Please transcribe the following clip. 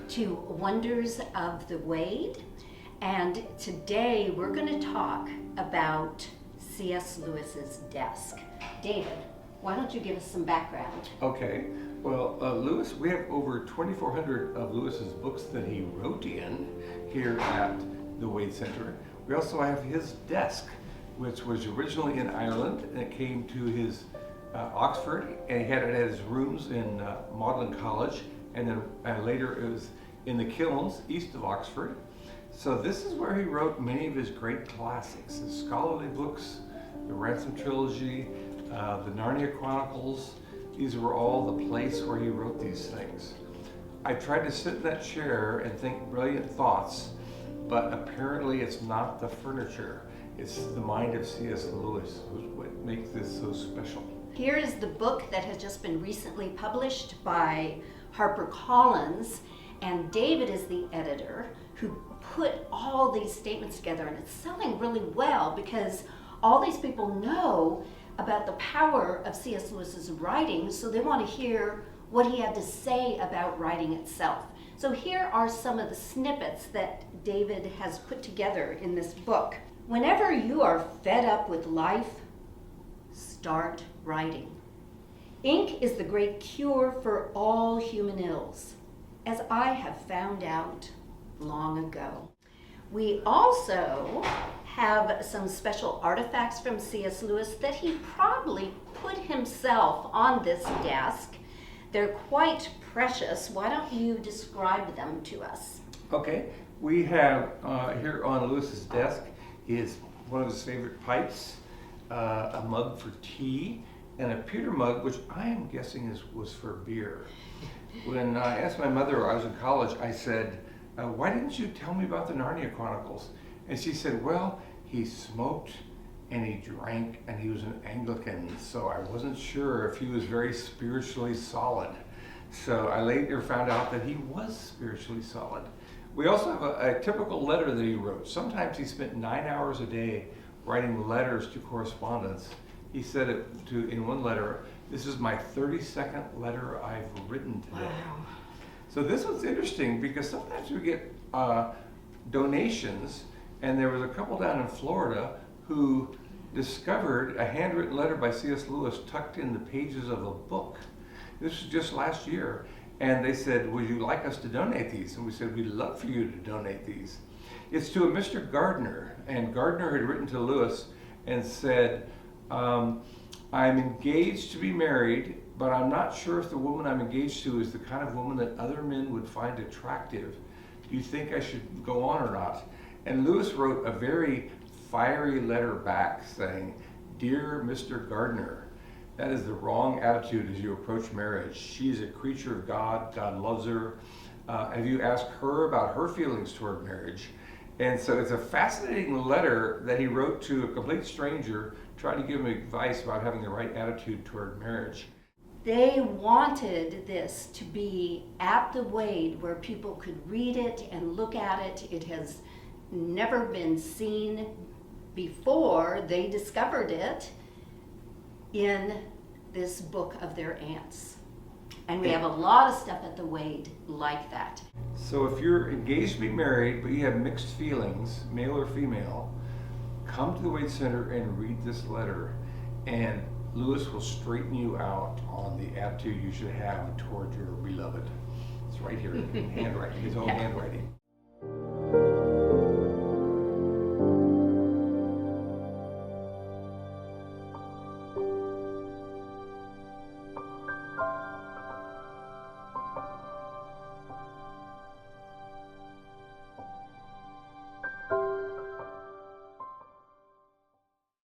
to Wonders of the Wade, and today we're going to talk about C.S. Lewis's desk. David, why don't you give us some background? Okay, well, Lewis, we have over 2,400 of Lewis's books that he wrote in here at the Wade Center. We also have his desk, which was originally in Ireland, and it came to his Oxford, and he had it at his rooms in Wheaton College, and then later it was in the Kilns east of Oxford. So this is where he wrote many of his great classics, his scholarly books, the Ransom Trilogy, the Narnia Chronicles. These were all the place where he wrote these things. I tried to sit in that chair and think brilliant thoughts, but apparently it's not the furniture. It's the mind of C.S. Lewis, what makes this so special. Here is the book that has just been recently published by HarperCollins, and David is the editor who put all these statements together, and it's selling really well because all these people know about the power of C.S. Lewis's writing, so they want to hear what he had to say about writing itself. So here are some of the snippets that David has put together in this book. Whenever you are fed up with life, start writing. Ink is the great cure for all human ills, as I have found out long ago. We also have some special artifacts from C.S. Lewis that he probably put himself on this desk. They're quite precious. Why don't you describe them to us? Okay, we have here on Lewis's desk is one of his favorite pipes, a mug for tea, and a pewter mug, which I am guessing was for beer. When I asked my mother, I was in college, I said, why didn't you tell me about the Narnia Chronicles? And she said, well, he smoked and he drank and he was an Anglican, so I wasn't sure if he was very spiritually solid. So I later found out that he was spiritually solid. We also have a typical letter that he wrote. Sometimes he spent 9 hours a day writing letters to correspondents. He said it in one letter, this is my 32nd letter I've written today. Wow. So this was interesting because sometimes we get donations, and there was a couple down in Florida who discovered a handwritten letter by C.S. Lewis tucked in the pages of a book. This was just last year. And they said, would you like us to donate these? And we said, we'd love for you to donate these. It's to a Mr. Gardner. And Gardner had written to Lewis and said, I'm engaged to be married, but I'm not sure if the woman I'm engaged to is the kind of woman that other men would find attractive. Do you think I should go on or not? And Lewis wrote a very fiery letter back saying, Dear Mr. Gardner, that is the wrong attitude as you approach marriage. She is a creature of God. God loves her. Have you asked her about her feelings toward marriage? And so it's a fascinating letter that he wrote to a complete stranger, trying to give him advice about having the right attitude toward marriage. They wanted this to be at the Wade where people could read it and look at it. It has never been seen before. They discovered it in this book of their aunts. And we have a lot of stuff at the Wade like that. So if you're engaged to be married, but you have mixed feelings, male or female, come to the Wade Center and read this letter, and Lewis will straighten you out on the attitude you should have toward your beloved. It's right here in handwriting, his own handwriting.